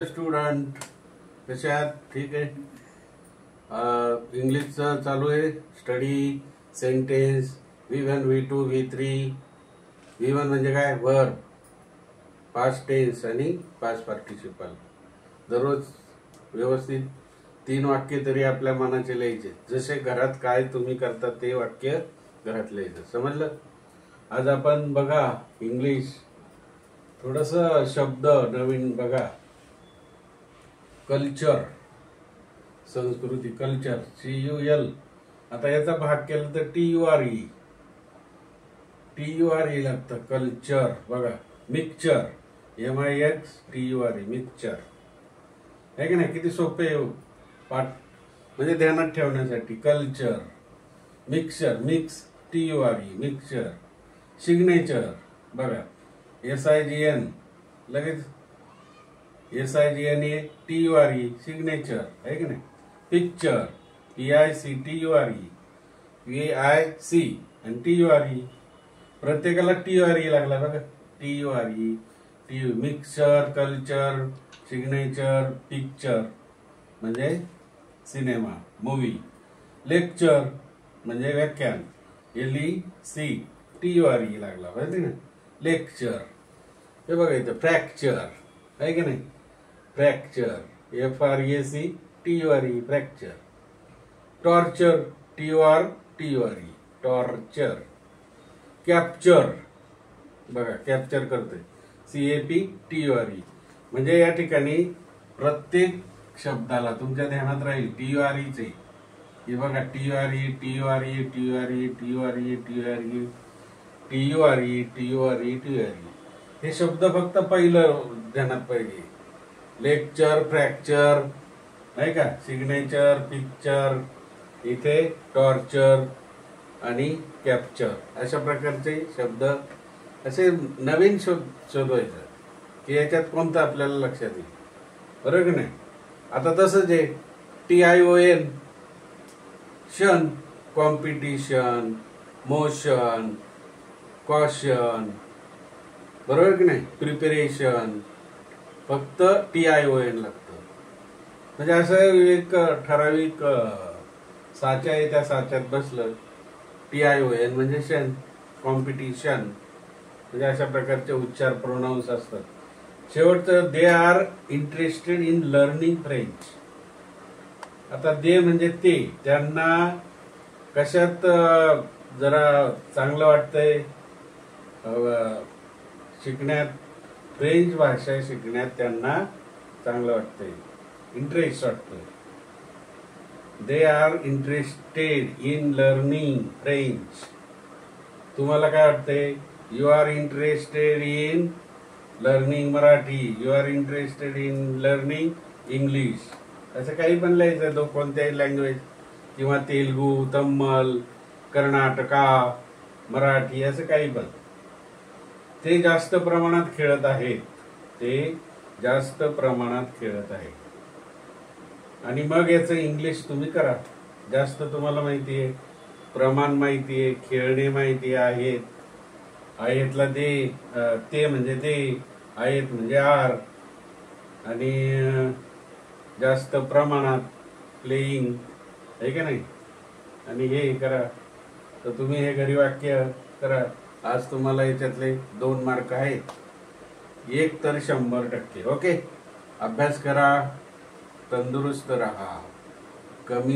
Student कसे आहात? ठीक आहे. इंग्लिशचं चालू आहे study. Sentence V1 V2 V3. V1 म्हणजे काय? वर्ब, पास्ट टेन्स आणि पास्ट पार्टिसिपल. दररोज व्यवस्थित 3 वाक्य तरी आपल्या मनाचे लिहायचे. जसे घरात काय तुम्ही करता ते वाक्य घरात लिहायचं. समजलं? आज आपण बघा इंग्लिश थोडस शब्द नवीन बघा. कल्चर, संस्कृती, कल्चर CUL. आता याचा भाग केला तर TURE लागतं. कल्चर बघा. मिक्सचर MIXTURE मिक्सचर आहे की नाही? किती सोपे पाठ म्हणजे ध्यानात ठेवण्यासाठी. Culture, mixture, mix TURE mixture. Signature बघा. SIGN लगेच SIGNA TURE सिग्नेचर आहे की नाही? पिक्चर PICTURE VIC आणि TURE. प्रत्येकाला TURE लागला बघा. TURE mixture, culture, signature, picture म्हणजे सिनेमा, मूवी. लेक्चर म्हणजे व्याख्यान. LEC TURE लागला पाहिजे ना. लेक्चर. हे बघा इथं फ्रॅक्चर आहे की नाही? Fracture FRAC TURE fracture. Torture TURE torture. Capture बघा. कॅप्चर करतोय CAPTURE. म्हणजे या ठिकाणी प्रत्येक शब्दाला तुमच्या ध्यानात राहील TURE चे. हे बघा TURE TURE TURE TURE TURE TURE TURE TURE. हे शब्द फक्त पहिलं ध्यानात पाहिजे. लेक्चर, फ्रॅक्चर नाही का? सिग्नेचर, पिक्चर, इथे टॉर्चर आणि कॅप्चर. अशा प्रकारचे शब्द असे नवीन शोधवायचं की याच्यात कोणतं आपल्याला लक्षात येईल. बरोबर की नाही? आता तसंच आहे TION शन, कॉम्पिटिशन, मोशन, कॉशन. बरोबर की नाही? प्रिपरेशन. फक्त TION लागतं. म्हणजे असं एक ठराविक साचा आहे, त्या साच्यात बसलं TION म्हणजे शन, कॉम्पिटिशन म्हणजे अशा प्रकारचे उच्चार, प्रोनाउन्स असतात. शेवटचं दे are interested in learning French. आता दे म्हणजे ते, त्यांना कशात जरा चांगलं वाटतंय शिकण्यात. फ्रेंच भाषा शिकण्यात त्यांना चांगलं वाटतंय, इंटरेस्ट वाटतोय. They are interested in learning French. तुम्हाला काय वाटतंय? You are interested in learning Marathi. You are interested in learning English. असं काही पण लिहायचं कोणत्याही लँग्वेज, किंवा तेलुगू, तमिळ, कर्नाटका, मराठी, असं काही पण. ते जास्त प्रमाणात खेळत आहेत. ते जास्त प्रमाणात खेळत आहेत. आणि मग याचं इंग्लिश तुम्ही करा. जास्त तुम्हाला माहिती आहे, प्रमाण माहिती आहे, खेळणे माहिती आहेत. आहेतला दे, ते म्हणजे दे, आहेत म्हणजे आर. आणि जास्त प्रमाणात प्लेइंग आहे का नाही? आणि हे करा. तर तुम्ही हे घरी वाक्य करा. आज तुम्हाला याच्यातले 2 मार्क आहेत. 1 तर 100%. ओके. अभ्यास करा, तंदुरुस्त राहा. कमी